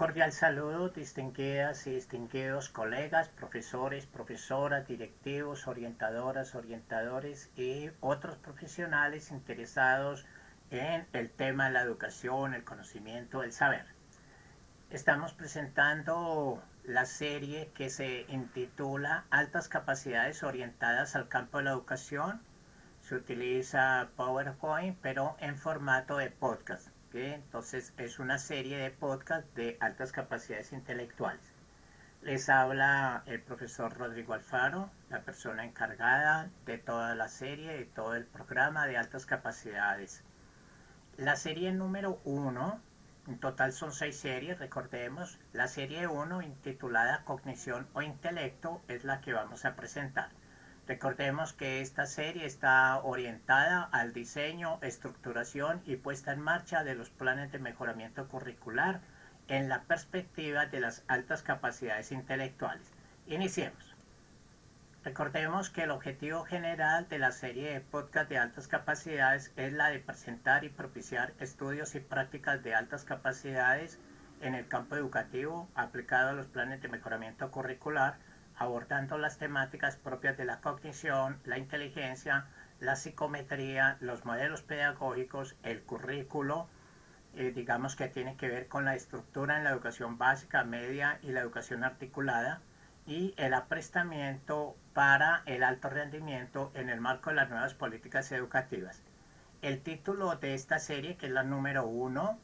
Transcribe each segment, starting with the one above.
cordial saludo, distinguidas y distinguidos colegas, profesores, profesoras, directivos, orientadoras, orientadores y otros profesionales interesados en el tema de la educación, el conocimiento, el saber. Estamos presentando la serie que se intitula Altas capacidades orientadas al campo de la educación. Se utiliza PowerPoint, pero en formato de podcast. ¿Okay? Entonces es una serie de podcast de altas capacidades intelectuales. Les habla el profesor Rodrigo Alfaro, la persona encargada de toda la serie, de todo el programa de altas capacidades. La serie número 1, en total son 6 series, recordemos, la serie 1 intitulada Cognición o Intelecto es la que vamos a presentar. Recordemos que esta serie está orientada al diseño, estructuración y puesta en marcha de los planes de mejoramiento curricular en la perspectiva de las altas capacidades intelectuales. Iniciemos. Recordemos que el objetivo general de la serie de podcast de altas capacidades es la de presentar y propiciar estudios y prácticas de altas capacidades en el campo educativo aplicado a los planes de mejoramiento curricular, abordando las temáticas propias de la cognición, la inteligencia, la psicometría, los modelos pedagógicos, el currículo, digamos que tiene que ver con la estructura en la educación básica, media y la educación articulada, y el aprestamiento para el alto rendimiento en el marco de las nuevas políticas educativas. El título de esta serie, que es la número 1,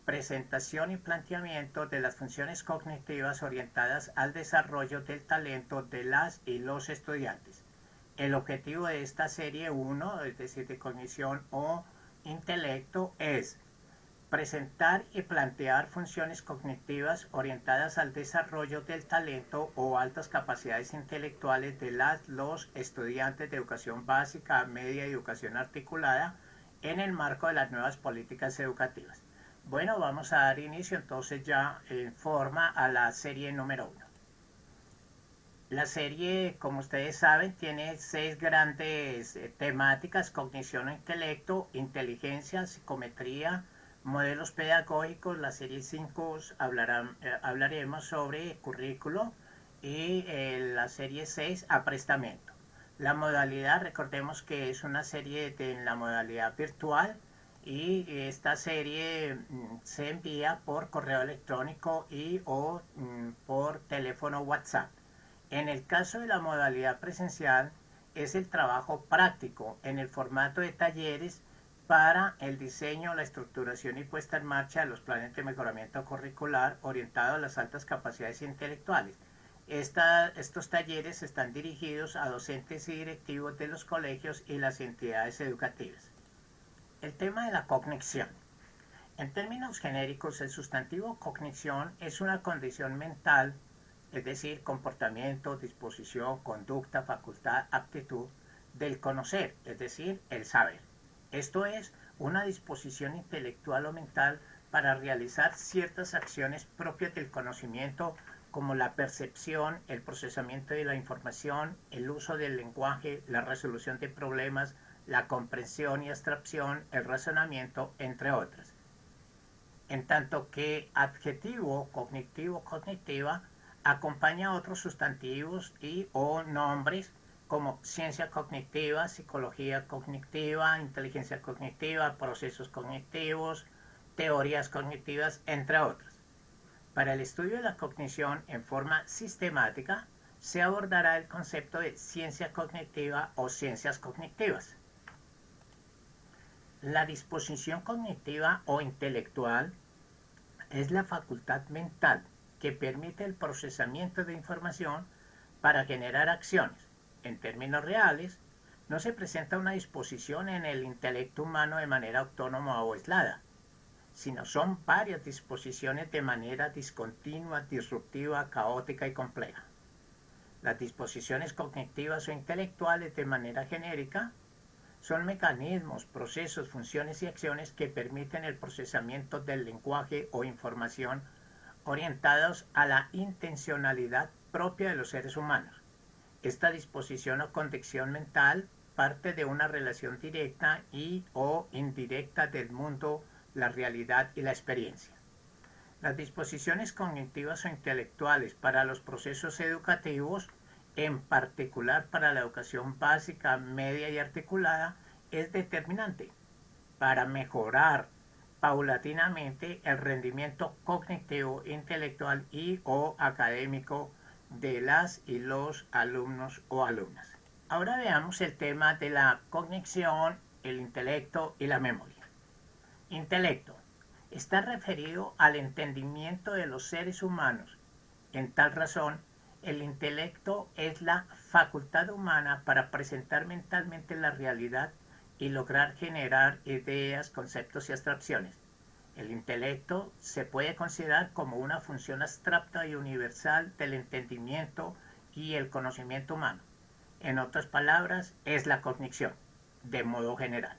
presentación y planteamiento de las funciones cognitivas orientadas al desarrollo del talento de las y los estudiantes. El objetivo de esta serie 1, es decir, de cognición o intelecto, es presentar y plantear funciones cognitivas orientadas al desarrollo del talento o altas capacidades intelectuales de los estudiantes de educación básica, media y educación articulada en el marco de las nuevas políticas educativas. Bueno, vamos a dar inicio entonces ya en forma a la serie número 1. La serie, como ustedes saben, tiene 6 grandes temáticas: cognición o intelecto, inteligencia, psicometría, modelos pedagógicos. La serie 5 hablaremos sobre currículo y la serie 6 aprestamiento. La modalidad, recordemos que es una serie en la modalidad virtual, y esta serie se envía por correo electrónico y o por teléfono WhatsApp. En el caso de la modalidad presencial es el trabajo práctico en el formato de talleres para el diseño, la estructuración y puesta en marcha de los planes de mejoramiento curricular orientados a las altas capacidades intelectuales. Estos talleres están dirigidos a docentes y directivos de los colegios y las entidades educativas. El tema de la cognición. En términos genéricos, el sustantivo cognición es una condición mental, es decir, comportamiento, disposición, conducta, facultad, aptitud, del conocer, es decir, el saber. Esto es una disposición intelectual o mental para realizar ciertas acciones propias del conocimiento, como la percepción, el procesamiento de la información, el uso del lenguaje, la resolución de problemas, la comprensión y abstracción, el razonamiento, entre otras. En tanto que adjetivo, cognitivo, cognitiva, acompaña a otros sustantivos y o nombres como ciencia cognitiva, psicología cognitiva, inteligencia cognitiva, procesos cognitivos, teorías cognitivas, entre otras. Para el estudio de la cognición en forma sistemática, se abordará el concepto de ciencia cognitiva o ciencias cognitivas. La disposición cognitiva o intelectual es la facultad mental que permite el procesamiento de información para generar acciones. En términos reales, no se presenta una disposición en el intelecto humano de manera autónoma o aislada, sino son varias disposiciones de manera discontinua, disruptiva, caótica y compleja. Las disposiciones cognitivas o intelectuales, de manera genérica, son mecanismos, procesos, funciones y acciones que permiten el procesamiento del lenguaje o información orientados a la intencionalidad propia de los seres humanos. Esta disposición o condición mental parte de una relación directa y o indirecta del mundo, la realidad y la experiencia. Las disposiciones cognitivas o intelectuales para los procesos educativos, en particular para la educación básica, media y articulada, es determinante para mejorar paulatinamente el rendimiento cognitivo, intelectual y o académico de las y los alumnos o alumnas. Ahora veamos el tema de la cognición, el intelecto y la memoria. Intelecto está referido al entendimiento de los seres humanos. En tal razón, el intelecto es la facultad humana para presentar mentalmente la realidad y lograr generar ideas, conceptos y abstracciones. El intelecto se puede considerar como una función abstracta y universal del entendimiento y el conocimiento humano. En otras palabras, es la cognición, de modo general.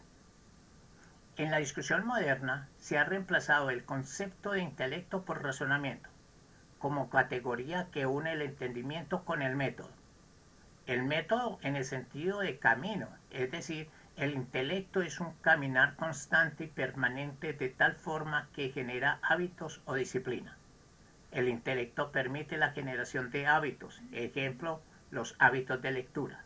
En la discusión moderna se ha reemplazado el concepto de intelecto por razonamiento, como categoría que une el entendimiento con el método. El método en el sentido de camino, es decir, el intelecto es un caminar constante y permanente de tal forma que genera hábitos o disciplina. El intelecto permite la generación de hábitos, ejemplo, los hábitos de lectura.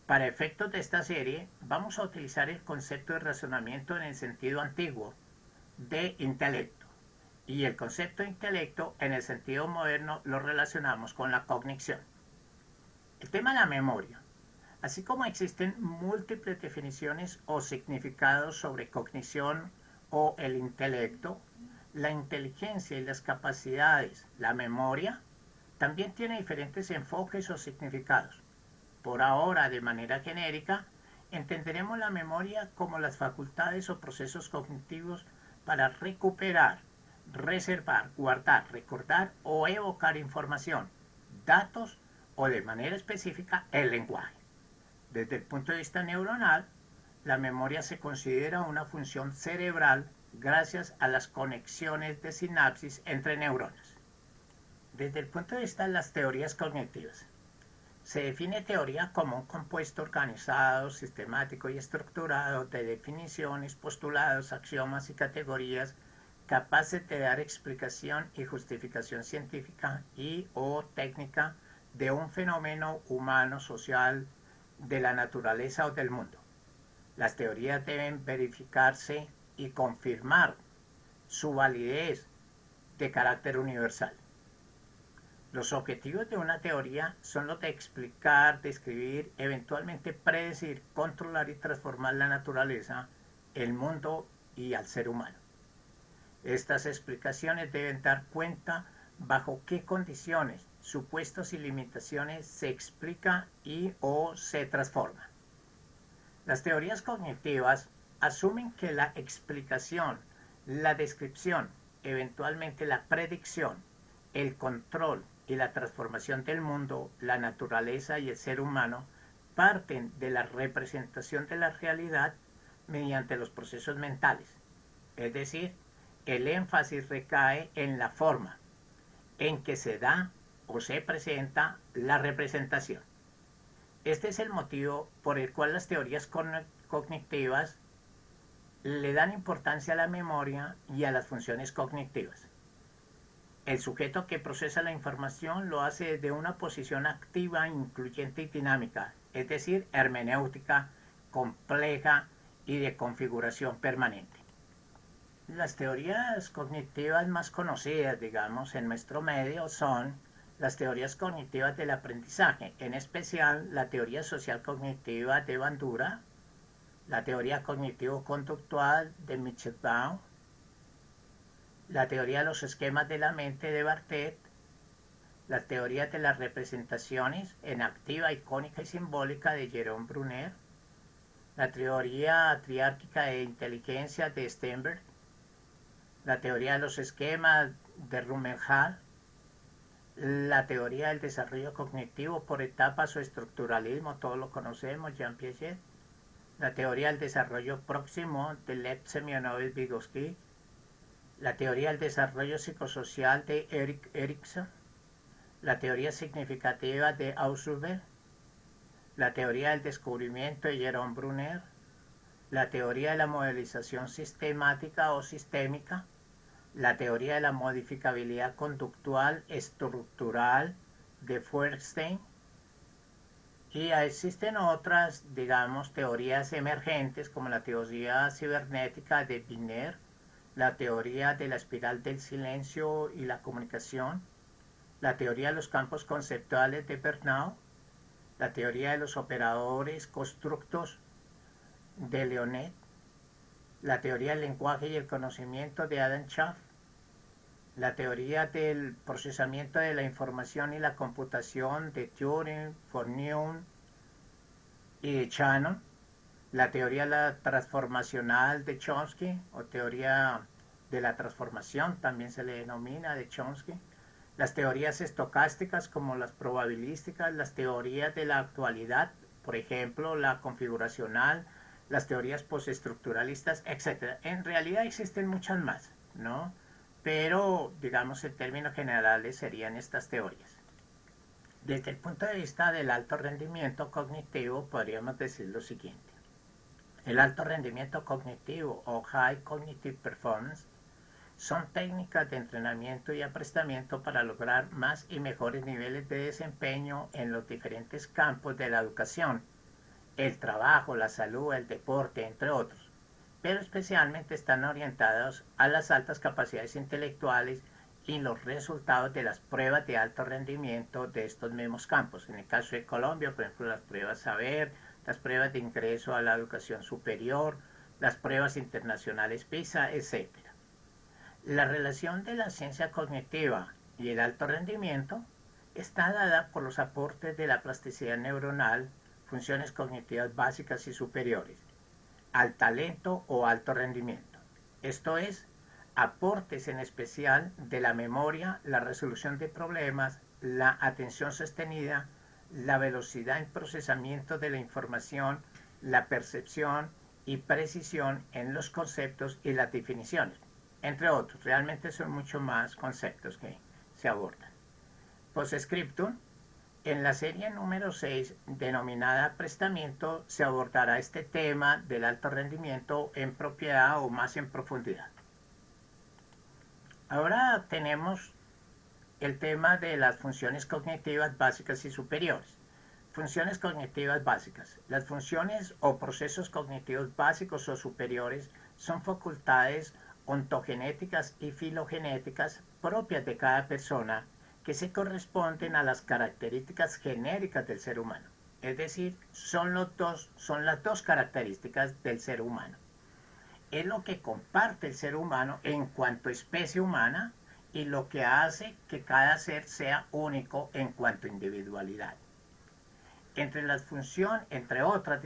Para efectos de esta serie, vamos a utilizar el concepto de razonamiento en el sentido antiguo de intelecto y el concepto de intelecto en el sentido moderno lo relacionamos con la cognición. El tema de la memoria. Así como existen múltiples definiciones o significados sobre cognición o el intelecto, la inteligencia y las capacidades, la memoria, también tiene diferentes enfoques o significados. Por ahora, de manera genérica, entenderemos la memoria como las facultades o procesos cognitivos para recuperar, reservar, guardar, recordar o evocar información, datos o de manera específica el lenguaje. Desde el punto de vista neuronal, la memoria se considera una función cerebral gracias a las conexiones de sinapsis entre neuronas. Desde el punto de vista de las teorías cognitivas, se define teoría como un compuesto organizado, sistemático y estructurado de definiciones, postulados, axiomas y categorías capaces de dar explicación y justificación científica y o técnica de un fenómeno humano, social, de la naturaleza o del mundo. Las teorías deben verificarse y confirmar su validez de carácter universal. Los objetivos de una teoría son los de explicar, describir, eventualmente predecir, controlar y transformar la naturaleza, el mundo y al ser humano. Estas explicaciones deben dar cuenta bajo qué condiciones, supuestos y limitaciones se explica y o se transforma. Las teorías cognitivas asumen que la explicación, la descripción, eventualmente la predicción, el control y la transformación del mundo, la naturaleza y el ser humano parten de la representación de la realidad mediante los procesos mentales. Es decir, el énfasis recae en la forma en que se da o se presenta la representación. Este es el motivo por el cual las teorías cognitivas le dan importancia a la memoria y a las funciones cognitivas. El sujeto que procesa la información lo hace desde una posición activa, incluyente y dinámica, es decir, hermenéutica, compleja y de configuración permanente. Las teorías cognitivas más conocidas, digamos, en nuestro medio son las teorías cognitivas del aprendizaje, en especial la teoría social cognitiva de Bandura, la teoría cognitivo-conductual de Mitchell-Baum, la teoría de los esquemas de la mente de Bartet, la teoría de las representaciones en activa, icónica y simbólica de Jerome Bruner, la teoría triárquica de inteligencia de Sternberg, la teoría de los esquemas de Rumelhall, la teoría del desarrollo cognitivo por etapas o estructuralismo, todos lo conocemos, Jean Piaget, la teoría del desarrollo próximo de Lev Semyonovich Vygotsky, la teoría del desarrollo psicosocial de Erik Erikson, la teoría significativa de Ausubel, la teoría del descubrimiento de Jerome Bruner, la teoría de la modelización sistemática o sistémica, la teoría de la modificabilidad conductual estructural de Feuerstein, y existen otras, digamos, teorías emergentes como la teoría cibernética de Wigner, la teoría de la espiral del silencio y la comunicación, la teoría de los campos conceptuales de Bernau, la teoría de los operadores constructos de Leonet, la teoría del lenguaje y el conocimiento de Adam Schaff, la teoría del procesamiento de la información y la computación de Turing, Fournier y de Shannon, la teoría la transformacional de Chomsky, o teoría de la transformación también se le denomina, de Chomsky, las teorías estocásticas como las probabilísticas, las teorías de la actualidad, por ejemplo, la configuracional, las teorías postestructuralistas, etc. En realidad existen muchas más, ¿no? Pero, digamos, en términos generales serían estas teorías. Desde el punto de vista del alto rendimiento cognitivo, podríamos decir lo siguiente. El alto rendimiento cognitivo o High Cognitive Performance son técnicas de entrenamiento y aprestamiento para lograr más y mejores niveles de desempeño en los diferentes campos de la educación, el trabajo, la salud, el deporte, entre otros, pero especialmente están orientados a las altas capacidades intelectuales y los resultados de las pruebas de alto rendimiento de estos mismos campos. En el caso de Colombia, por ejemplo, las pruebas Saber, las pruebas de ingreso a la educación superior, las pruebas internacionales PISA, etc. La relación de la ciencia cognitiva y el alto rendimiento está dada por los aportes de la plasticidad neuronal, funciones cognitivas básicas y superiores, al talento o alto rendimiento. Esto es, aportes en especial de la memoria, la resolución de problemas, la atención sostenida, la velocidad en procesamiento de la información, la percepción y precisión en los conceptos y las definiciones, entre otros. Realmente son mucho más conceptos que se abordan. Postscriptum: en la serie número 6, denominada Prestamiento, se abordará este tema del alto rendimiento en propiedad o más en profundidad. Ahora tenemos el tema de las funciones cognitivas básicas y superiores. Funciones cognitivas básicas. Las funciones o procesos cognitivos básicos o superiores son facultades ontogenéticas y filogenéticas propias de cada persona que se corresponden a las características genéricas del ser humano. Es decir, son las dos características del ser humano. Es lo que comparte el ser humano en cuanto a especie humana y lo que hace que cada ser sea único en cuanto a individualidad. Entre otras,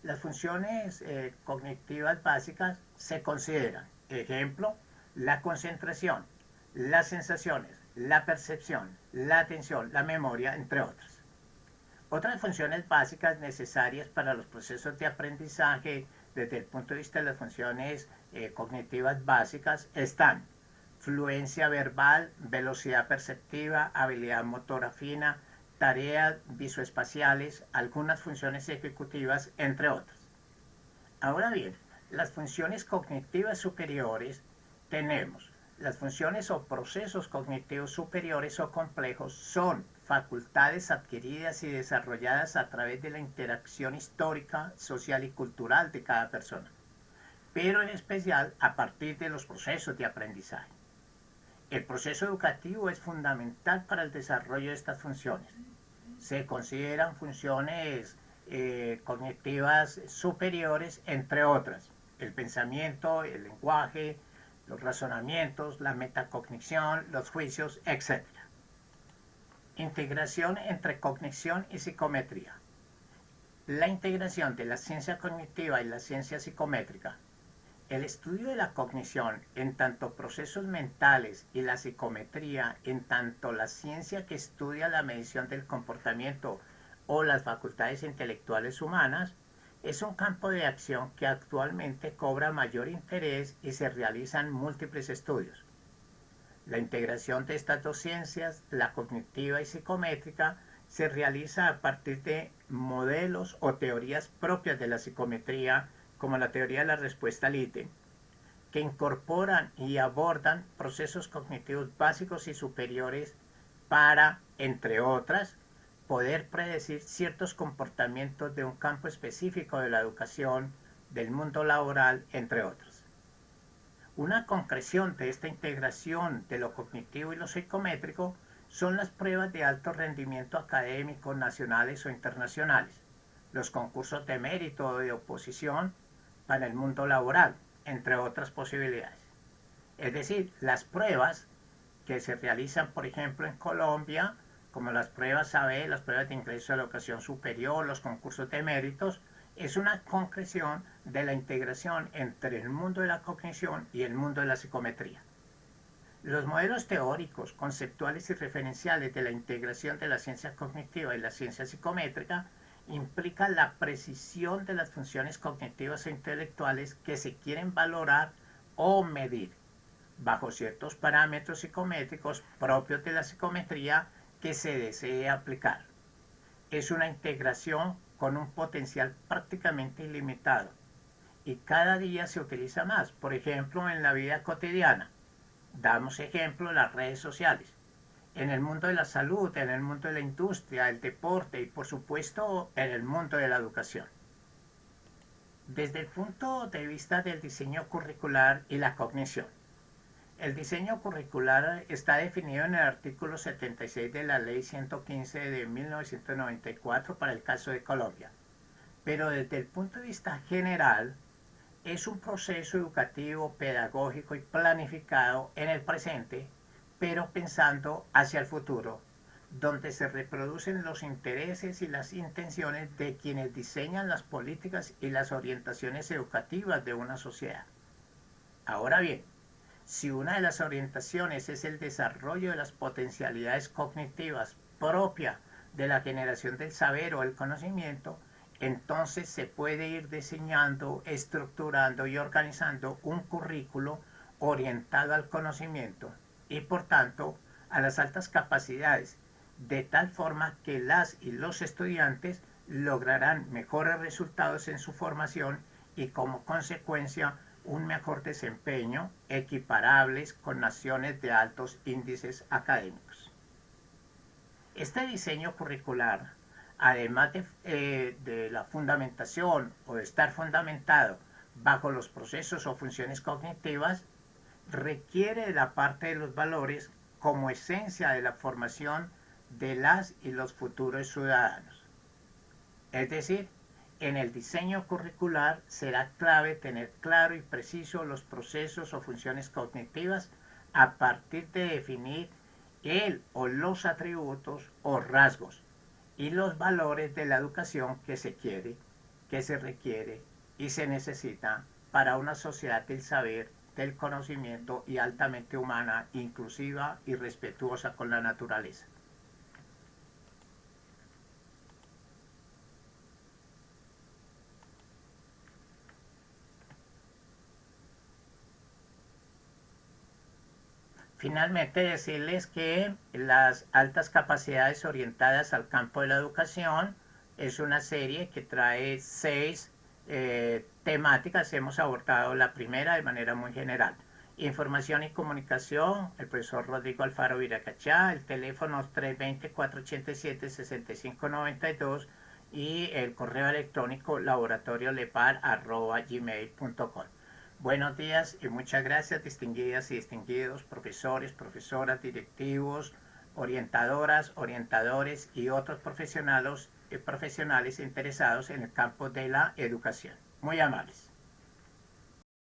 las funciones cognitivas básicas se consideran, ejemplo, la concentración, las sensaciones, la percepción, la atención, la memoria, entre otras. Otras funciones básicas necesarias para los procesos de aprendizaje desde el punto de vista de las funciones cognitivas básicas están fluencia verbal, velocidad perceptiva, habilidad motora fina, tareas visoespaciales, algunas funciones ejecutivas, entre otras. Ahora bien, las funciones cognitivas superiores tenemos. Las funciones o procesos cognitivos superiores o complejos son facultades adquiridas y desarrolladas a través de la interacción histórica, social y cultural de cada persona, pero en especial a partir de los procesos de aprendizaje. El proceso educativo es fundamental para el desarrollo de estas funciones. Se consideran funciones cognitivas superiores, entre otras, el pensamiento, el lenguaje, los razonamientos, la metacognición, los juicios, etc. Integración entre cognición y psicometría. La integración de la ciencia cognitiva y la ciencia psicométrica. El estudio de la cognición en tanto procesos mentales y la psicometría en tanto la ciencia que estudia la medición del comportamiento o las facultades intelectuales humanas es un campo de acción que actualmente cobra mayor interés y se realizan múltiples estudios. La integración de estas dos ciencias, la cognitiva y psicométrica, se realiza a partir de modelos o teorías propias de la psicometría, como la teoría de la respuesta al ítem, que incorporan y abordan procesos cognitivos básicos y superiores para, entre otras, poder predecir ciertos comportamientos de un campo específico de la educación, del mundo laboral, entre otros. Una concreción de esta integración de lo cognitivo y lo psicométrico son las pruebas de alto rendimiento académico nacionales o internacionales, los concursos de mérito o de oposición para el mundo laboral, entre otras posibilidades. Es decir, las pruebas que se realizan, por ejemplo, en Colombia, como las pruebas AB, las pruebas de ingreso a la educación superior, los concursos de méritos, es una concreción de la integración entre el mundo de la cognición y el mundo de la psicometría. Los modelos teóricos, conceptuales y referenciales de la integración de la ciencia cognitiva y la ciencia psicométrica implican la precisión de las funciones cognitivas e intelectuales que se quieren valorar o medir, bajo ciertos parámetros psicométricos propios de la psicometría que se desee aplicar. Es una integración con un potencial prácticamente ilimitado y cada día se utiliza más, por ejemplo, en la vida cotidiana. Damos ejemplo las redes sociales, en el mundo de la salud, en el mundo de la industria, el deporte y por supuesto en el mundo de la educación. Desde el punto de vista del diseño curricular y la cognición, el diseño curricular está definido en el artículo 76 de la Ley 115 de 1994 para el caso de Colombia, pero desde el punto de vista general es un proceso educativo, pedagógico y planificado en el presente, pero pensando hacia el futuro, donde se reproducen los intereses y las intenciones de quienes diseñan las políticas y las orientaciones educativas de una sociedad. Ahora bien, si una de las orientaciones es el desarrollo de las potencialidades cognitivas propias de la generación del saber o el conocimiento, entonces se puede ir diseñando, estructurando y organizando un currículo orientado al conocimiento y por tanto a las altas capacidades, de tal forma que las y los estudiantes lograrán mejores resultados en su formación y como consecuencia un mejor desempeño, equiparables con naciones de altos índices académicos. Este diseño curricular, además de la fundamentación o de estar fundamentado bajo los procesos o funciones cognitivas, requiere de la parte de los valores como esencia de la formación de las y los futuros ciudadanos. Es decir, en el diseño curricular será clave tener claro y preciso los procesos o funciones cognitivas a partir de definir el o los atributos o rasgos y los valores de la educación que se quiere, que se requiere y se necesita para una sociedad del saber, del conocimiento y altamente humana, inclusiva y respetuosa con la naturaleza. Finalmente, decirles que las altas capacidades orientadas al campo de la educación es una serie que trae 6 temáticas. Hemos abordado la primera de manera muy general. Información y comunicación, el profesor Rodrigo Alfaro Viracachá, el teléfono 320-487-6592 y el correo electrónico laboratoriolepar@gmail.com. Buenos días y muchas gracias, distinguidas y distinguidos profesores, profesoras, directivos, orientadoras, orientadores y otros profesionales interesados en el campo de la educación. Muy amables.